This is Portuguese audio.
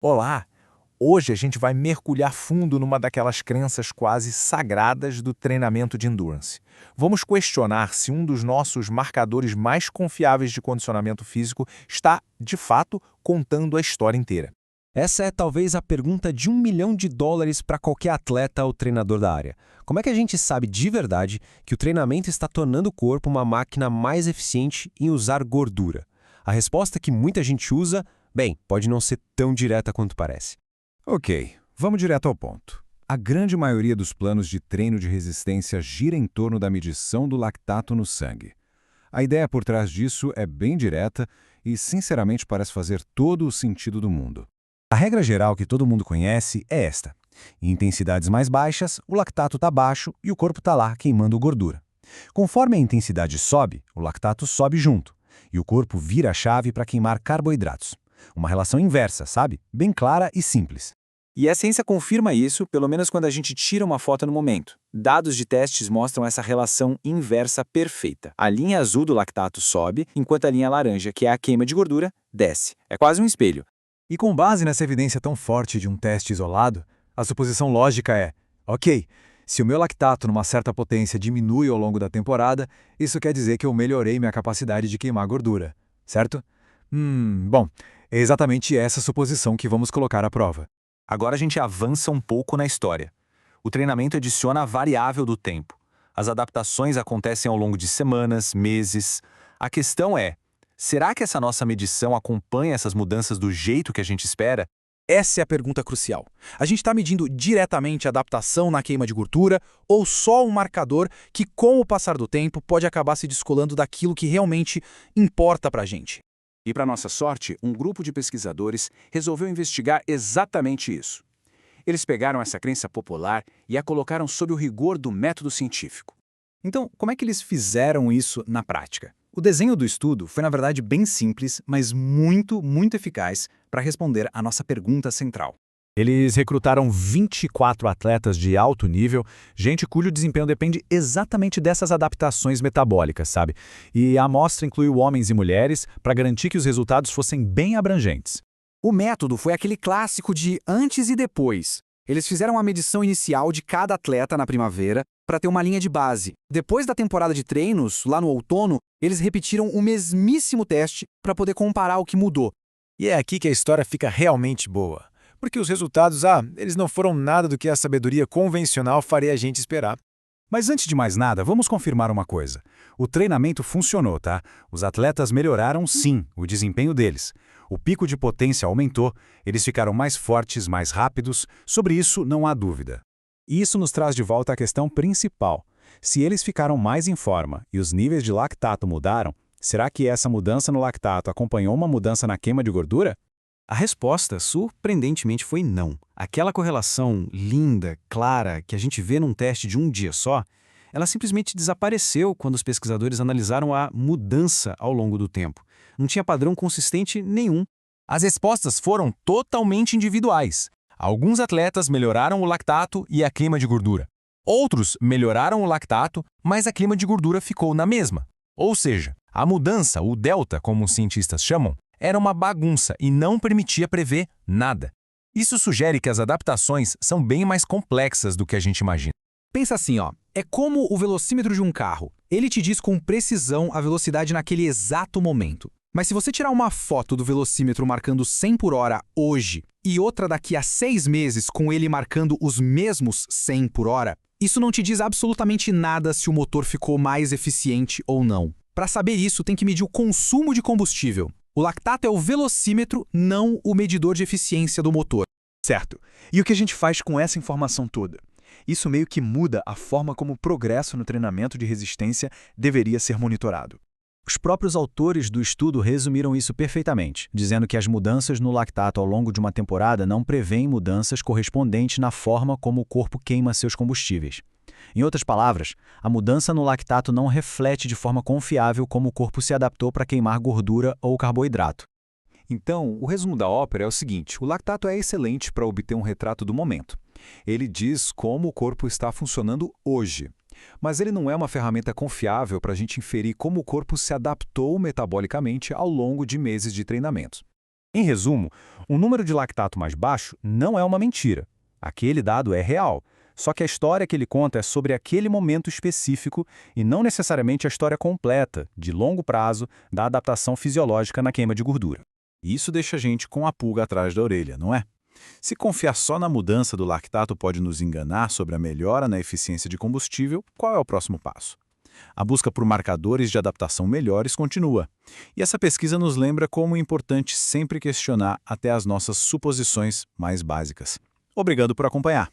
Olá! Hoje a gente vai mergulhar fundo numa daquelas crenças quase sagradas do treinamento de endurance. Vamos questionar se um dos nossos marcadores mais confiáveis de condicionamento físico está, de fato, contando a história inteira. Essa é talvez a pergunta de US$ 1 milhão para qualquer atleta ou treinador da área. Como é que a gente sabe de verdade que o treinamento está tornando o corpo uma máquina mais eficiente em usar gordura? A resposta que muita gente usa, bem, pode não ser tão direta quanto parece. Ok, vamos direto ao ponto. A grande maioria dos planos de treino de resistência gira em torno da medição do lactato no sangue. A ideia por trás disso é bem direta e, sinceramente, parece fazer todo o sentido do mundo. A regra geral que todo mundo conhece é esta. Em intensidades mais baixas, o lactato está baixo e o corpo está lá queimando gordura. Conforme a intensidade sobe, o lactato sobe junto e o corpo vira a chave para queimar carboidratos. Uma relação inversa, sabe? Bem clara e simples. E a ciência confirma isso, pelo menos quando a gente tira uma foto no momento. Dados de testes mostram essa relação inversa perfeita. A linha azul do lactato sobe, enquanto a linha laranja, que é a queima de gordura, desce. É quase um espelho. E com base nessa evidência tão forte de um teste isolado, a suposição lógica é: ok, se o meu lactato numa certa potência diminui ao longo da temporada, isso quer dizer que eu melhorei minha capacidade de queimar gordura, certo? Bom, é exatamente essa suposição que vamos colocar à prova. Agora a gente avança um pouco na história. O treinamento adiciona a variável do tempo. As adaptações acontecem ao longo de semanas, meses. A questão é, será que essa nossa medição acompanha essas mudanças do jeito que a gente espera? Essa é a pergunta crucial. A gente está medindo diretamente a adaptação na queima de gordura ou só um marcador que, com o passar do tempo, pode acabar se descolando daquilo que realmente importa para a gente? E, para nossa sorte, um grupo de pesquisadores resolveu investigar exatamente isso. Eles pegaram essa crença popular e a colocaram sob o rigor do método científico. Então, como é que eles fizeram isso na prática? O desenho do estudo foi, na verdade, bem simples, mas muito eficaz para responder à nossa pergunta central. Eles recrutaram 24 atletas de alto nível, gente cujo desempenho depende exatamente dessas adaptações metabólicas, sabe? E a amostra incluiu homens e mulheres para garantir que os resultados fossem bem abrangentes. O método foi aquele clássico de antes e depois. Eles fizeram a medição inicial de cada atleta na primavera para ter uma linha de base. Depois da temporada de treinos, lá no outono, eles repetiram o mesmíssimo teste para poder comparar o que mudou. E é aqui que a história fica realmente boa. Porque os resultados, eles não foram nada do que a sabedoria convencional faria a gente esperar. Mas antes de mais nada, vamos confirmar uma coisa. O treinamento funcionou, tá? Os atletas melhoraram sim o desempenho deles. O pico de potência aumentou, eles ficaram mais fortes, mais rápidos, sobre isso não há dúvida. E isso nos traz de volta à questão principal. Se eles ficaram mais em forma e os níveis de lactato mudaram, será que essa mudança no lactato acompanhou uma mudança na queima de gordura? A resposta, surpreendentemente, foi não. Aquela correlação linda, clara, que a gente vê num teste de um dia só, ela simplesmente desapareceu quando os pesquisadores analisaram a mudança ao longo do tempo. Não tinha padrão consistente nenhum. As respostas foram totalmente individuais. Alguns atletas melhoraram o lactato e a queima de gordura. Outros melhoraram o lactato, mas a queima de gordura ficou na mesma. Ou seja, a mudança, o delta, como os cientistas chamam, era uma bagunça e não permitia prever nada. Isso sugere que as adaptações são bem mais complexas do que a gente imagina. Pensa assim, é como o velocímetro de um carro. Ele te diz com precisão a velocidade naquele exato momento. Mas se você tirar uma foto do velocímetro marcando 100 por hora hoje e outra daqui a 6 meses com ele marcando os mesmos 100 por hora, isso não te diz absolutamente nada se o motor ficou mais eficiente ou não. Para saber isso, tem que medir o consumo de combustível. O lactato é o velocímetro, não o medidor de eficiência do motor. Certo. E o que a gente faz com essa informação toda? Isso meio que muda a forma como o progresso no treinamento de resistência deveria ser monitorado. Os próprios autores do estudo resumiram isso perfeitamente, dizendo que as mudanças no lactato ao longo de uma temporada não prevêem mudanças correspondentes na forma como o corpo queima seus combustíveis. Em outras palavras, a mudança no lactato não reflete de forma confiável como o corpo se adaptou para queimar gordura ou carboidrato. Então, o resumo da ópera é o seguinte: o lactato é excelente para obter um retrato do momento. Ele diz como o corpo está funcionando hoje. Mas ele não é uma ferramenta confiável para a gente inferir como o corpo se adaptou metabolicamente ao longo de meses de treinamento. Em resumo, um número de lactato mais baixo não é uma mentira. Aquele dado é real, só que a história que ele conta é sobre aquele momento específico e não necessariamente a história completa, de longo prazo, da adaptação fisiológica na queima de gordura. Isso deixa a gente com a pulga atrás da orelha, não é? Se confiar só na mudança do lactato pode nos enganar sobre a melhora na eficiência de combustível, qual é o próximo passo? A busca por marcadores de adaptação melhores continua. E essa pesquisa nos lembra como é importante sempre questionar até as nossas suposições mais básicas. Obrigado por acompanhar.